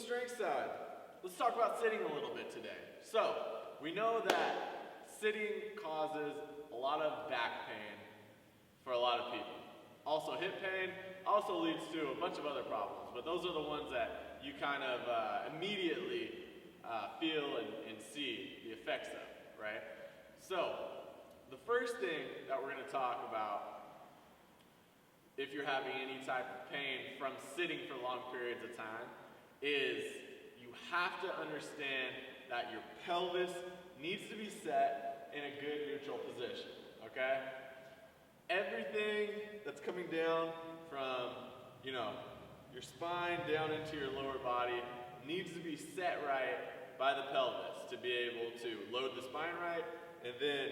strength side, let's talk about sitting a little bit today. So, we know that sitting causes a lot of back pain for a lot of people. Also hip pain, also leads to a bunch of other problems, but those are the ones that you kind of immediately feel and see the effects of, right? So, the first thing that we're going to talk about, if you're having any type of pain from sitting for long periods of time, is you have to understand that your pelvis needs to be set in a good neutral position, okay? Everything that's coming down from, your spine down into your lower body needs to be set right by the pelvis to be able to load the spine right, and then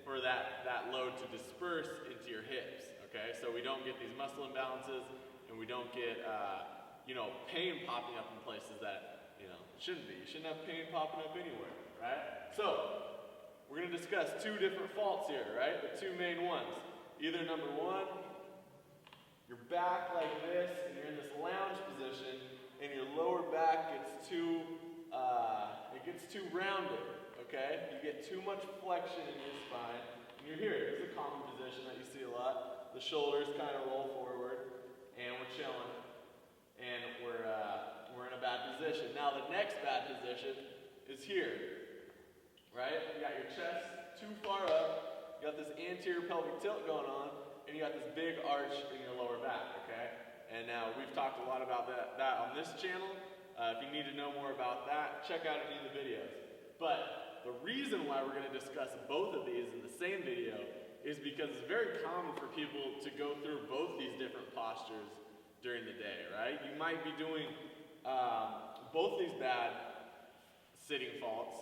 for that load to disperse into your hips, okay? So we don't get these muscle imbalances, and we don't get, pain popping up in places that, it shouldn't be. You shouldn't have pain popping up anywhere, right? So, we're going to discuss two different faults here, right? The two main ones. Either number one, you're back like this, and you're in this lounge position, and your lower back gets too rounded, okay? You get too much flexion in your spine, and you're here. This is a common position that you see a lot. The shoulders kind of roll forward, and we're chilling, and we're in a bad position. Now the next bad position is here, right? You got your chest too far up, you got this anterior pelvic tilt going on, and you got this big arch in your lower back, okay? And now we've talked a lot about that on this channel. If you need to know more about that, check out any of the videos. But the reason why we're going to discuss both of these in the same video is because it's very common for people to go through both these different postures during the day, right? You might be doing both these bad sitting faults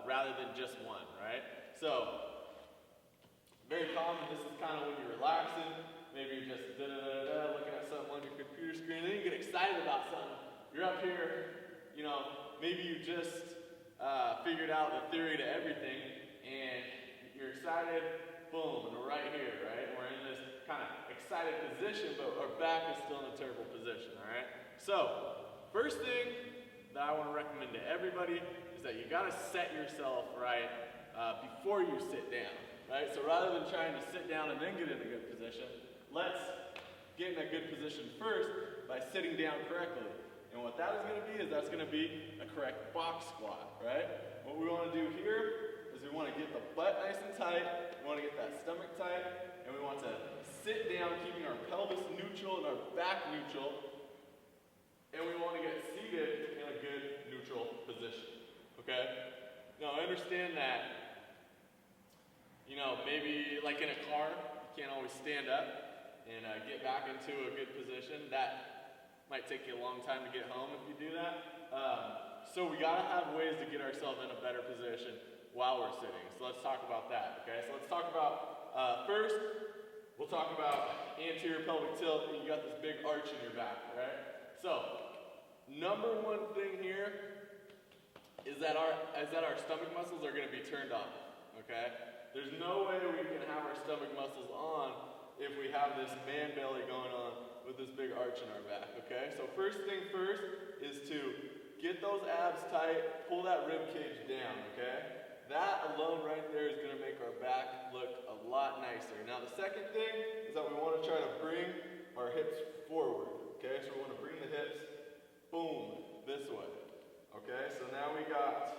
rather than just one, right? So, very common, this is kind of when you're relaxing, maybe you're just looking at something on your computer screen, and then you get excited about something. You're up here, maybe you just figured out the theory to everything, and you're excited, boom, and we're right here, right? We're in this kind of excited position, but our back is still in a terrible position, all right? So, first thing that I want to recommend to everybody is that you got to set yourself right before you sit down, right? So rather than trying to sit down and then get in a good position, let's get in a good position first by sitting down correctly. And what that is going to be is that's going to be a correct box squat, right? What we want to do here is we want to get the butt nice and tight, we want to get that stomach tight, and we want to sit down keeping our pelvis neutral and our back neutral, and we want to get seated in a good neutral position, okay? Now I understand that, maybe like in a car, you can't always stand up and get back into a good position. That might take you a long time to get home if you do that. So we gotta have ways to get ourselves in a better position while we're sitting. So let's talk about that, okay? So let's talk about, first, we'll talk about anterior pelvic tilt, and you got this big arch in your back, right? So, number one thing here is that our stomach muscles are gonna be turned on, okay? There's no way we can have our stomach muscles on if we have this man belly going on with this big arch in our back, okay? So first thing first is to get those abs tight, pull that rib cage down, okay? That alone right there is gonna make our back look a lot nicer. Now the second thing is that we wanna try to bring our hips forward, okay? So we wanna bring the hips, boom, this way, okay? So now we got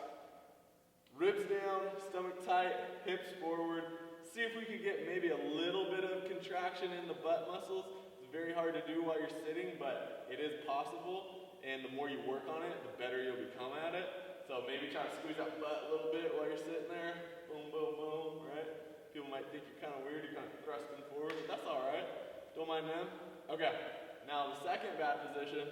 ribs down, stomach tight, hips forward. See if we can get maybe a little bit of contraction in the butt muscles. It's very hard to do while you're sitting, but it is possible. And the more you work on it, the better you'll become at it. So maybe try to squeeze that butt a little bit while you're sitting there. Boom, boom, boom, right? People might think you're kind of weird, you're kind of thrusting forward, but that's all right. Don't mind them. Okay, now the second bad position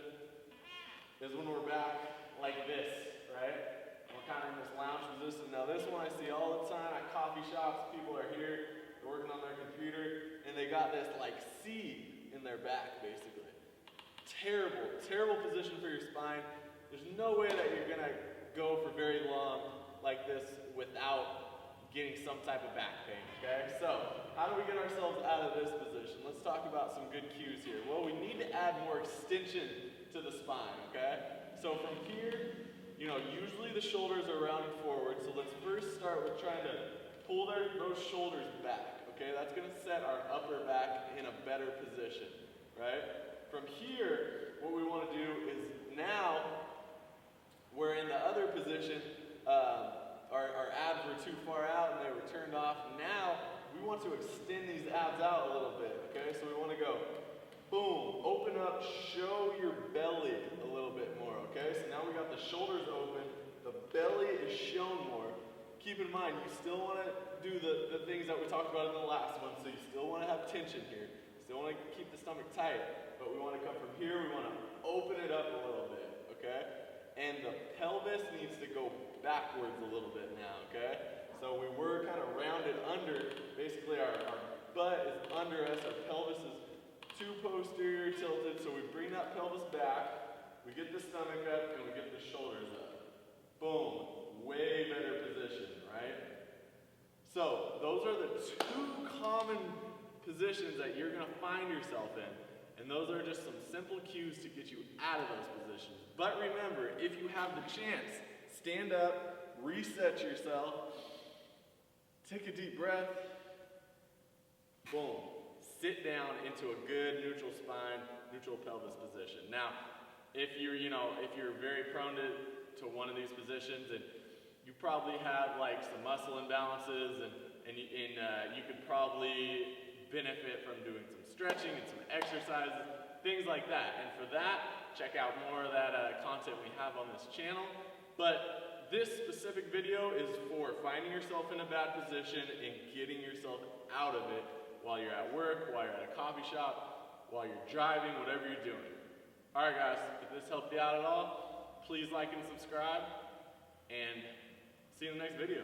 is when we're back like this, right? We're kind of in this lounge position. Now this one I see all the time at coffee shops. People are here, they're working on their computer, and they got this like C in their back, basically. Terrible, terrible position for your spine. There's no way that you're gonna go for very long like this without getting some type of back pain, okay? So, how do we get ourselves out of this position? Let's talk about some good cues here. Well, we need to add more extension to the spine, okay? So from here, you know, usually the shoulders are rounding forward, so let's first start with trying to pull those shoulders back, okay? That's gonna set our upper back in a better position, right? From here, what we wanna do is now, we're in the other position, our abs were too far out and they were turned off. Now, we want to extend these abs out a little bit, okay? So we wanna go, boom, open up, show your belly a little bit more, okay? So now we got the shoulders open, the belly is shown more. Keep in mind, you still wanna do the things that we talked about in the last one, so you still wanna have tension here. Still wanna keep the stomach tight, but we wanna come from here, we wanna open it up a little bit, okay? And the pelvis needs to go backwards a little bit now, okay? So we were kind of rounded under, basically our butt is under us, our pelvis is too posterior tilted, so we bring that pelvis back, we get the stomach up, and we get the shoulders up. Boom, way better position, right? So those are the two common positions that you're gonna find yourself in. And those are just some simple cues to get you out of those positions. But remember, if you have the chance, stand up, reset yourself, take a deep breath, boom. Sit down into a good neutral spine, neutral pelvis position. Now, if you're very prone to one of these positions, and you probably have like some muscle imbalances, and you could probably benefit from doing some stretching and some exercises, things like that. And for that, check out more of that content we have on this channel. But this specific video is for finding yourself in a bad position and getting yourself out of it while you're at work, while you're at a coffee shop, while you're driving, whatever you're doing. All right, guys, if this helped you out at all, please like and subscribe, and see you in the next video.